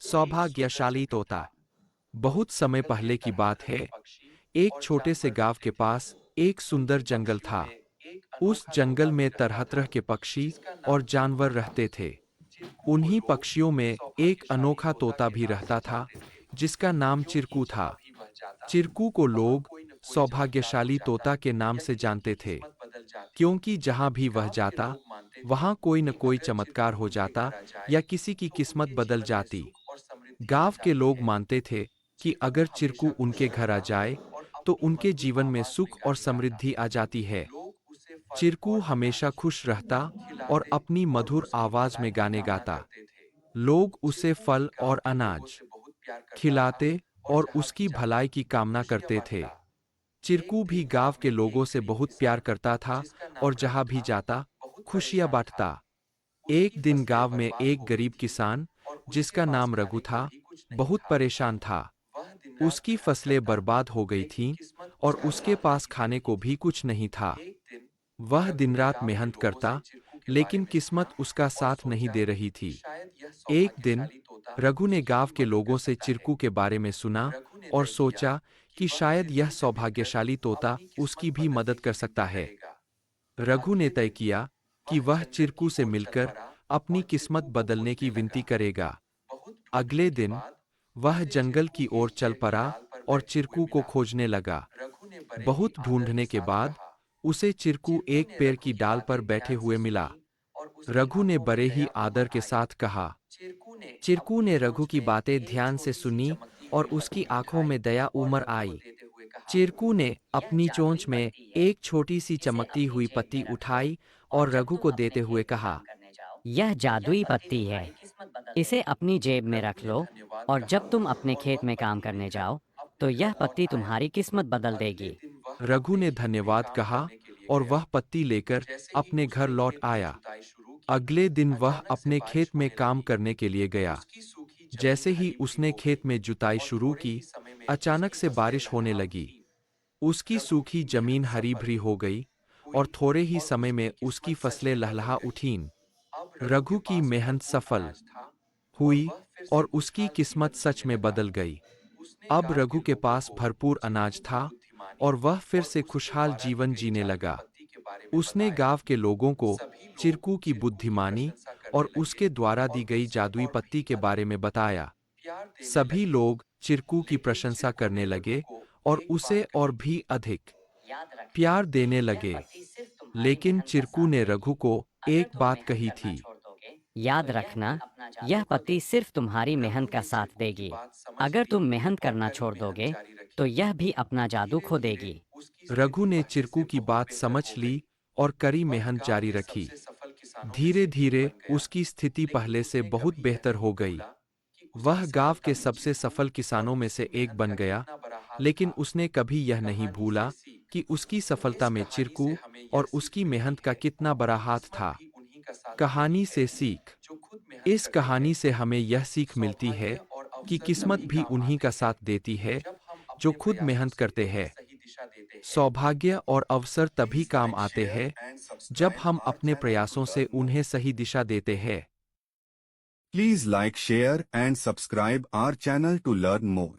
सौभाग्यशाली तोता। बहुत समय पहले की बात है। एक छोटे से गांव के पास एक सुंदर जंगल था। उस जंगल में तरह तरह के पक्षी और जानवर रहते थे। उन्हीं पक्षियों में एक अनोखा तोता भी रहता था, जिसका नाम चिरकू था। चिरकू को लोग सौभाग्यशाली तोता के नाम से जानते थे, क्योंकि जहां भी वह जाता, वहां कोई न कोई चमत्कार हो जाता या किसी की किस्मत बदल जाती। गांव के लोग मानते थे कि अगर चिरकू उनके घर आ जाए, तो उनके जीवन में सुख और समृद्धि आ जाती है। चिरकू हमेशा खुश रहता और अपनी मधुर आवाज में गाने गाता। लोग उसे फल और अनाज खिलाते और उसकी भलाई की कामना करते थे। चिरकू भी गांव के लोगों से बहुत प्यार करता था और जहां भी जाता, खुशियां बांटता। एक दिन गांव में एक गरीब किसान, जिसका नाम रघु था, बहुत परेशान था। उसकी फसलें बर्बाद हो गई थीं और उसके पास खाने को भी कुछ नहीं था। वह दिन रात मेहनत करता, लेकिन किस्मत उसका साथ नहीं दे रही थी। एक दिन रघु ने गांव के लोगों से चिरकू के बारे में सुना और सोचा कि शायद यह सौभाग्यशाली तोता उसकी भी मदद कर सकता है। रघु ने तय किया कि वह चिरकू से मिलकर अपनी किस्मत बदलने की विनती करेगा। अगले दिन वह जंगल की ओर चल पड़ा और चिरकू को खोजने लगा। बहुत ढूंढने के बाद उसे चिरकू एक पेड़ की डाल पर बैठे हुए मिला। रघु ने बड़े ही आदर के साथ कहा। चिरकू ने रघु की बातें ध्यान से सुनी और उसकी आंखों में दया उमड़ आई। चिरकू ने अपनी चोंच में एक छोटी सी चमकती हुई पत्ती उठाई और रघु को देते हुए कहा, यह जादुई पत्ती है। इसे अपनी जेब में रख लो और जब तुम अपने खेत में काम करने जाओ, तो यह पत्ती तुम्हारी किस्मत बदल देगी। रघु ने धन्यवाद कहा और वह पत्ती लेकर अपने घर लौट आया। अगले दिन वह अपने खेत में काम करने के लिए गया। जैसे ही उसने खेत में जुताई शुरू की, अचानक से बारिश होने लगी। उसकी सूखी जमीन हरी भरी हो गई और थोड़े ही समय में उसकी फसलें लहलहा उठीं। रघु की मेहनत सफल हुई और उसकी किस्मत सच में बदल गई। अब रघु के पास भरपूर अनाज था और वह फिर से खुशहाल जीवन जीने लगा। उसने गांव के लोगों को चिरकू की बुद्धिमानी और उसके द्वारा दी गई जादुई पत्ती के बारे में बताया। सभी लोग चिरकू की प्रशंसा करने लगे और उसे और भी अधिक प्यार देने लगे। लेकिन चिरकू ने रघु को एक बात कही थी। याद रखना, यह पत्ती सिर्फ तुम्हारी मेहनत का साथ देगी। अगर तुम मेहनत करना छोड़ दोगे, तो यह भी अपना जादू खो देगी। रघु ने चिरकू की बात समझ ली और कड़ी मेहनत जारी रखी। धीरे धीरे उसकी स्थिति पहले से बहुत बेहतर हो गई। वह गांव के सबसे सफल किसानों में से एक बन गया। लेकिन उसने कभी यह नहीं भूला कि उसकी सफलता में चिरकू और उसकी मेहनत का कितना बड़ा हाथ था। कहानी से सीख। इस कहानी से हमें यह सीख मिलती है कि किस्मत भी उन्हीं का साथ देती है जो खुद मेहनत करते हैं। सौभाग्य और अवसर तभी काम आते हैं जब हम अपने प्रयासों से उन्हें सही दिशा देते हैं। Please like, share and subscribe our channel to learn more.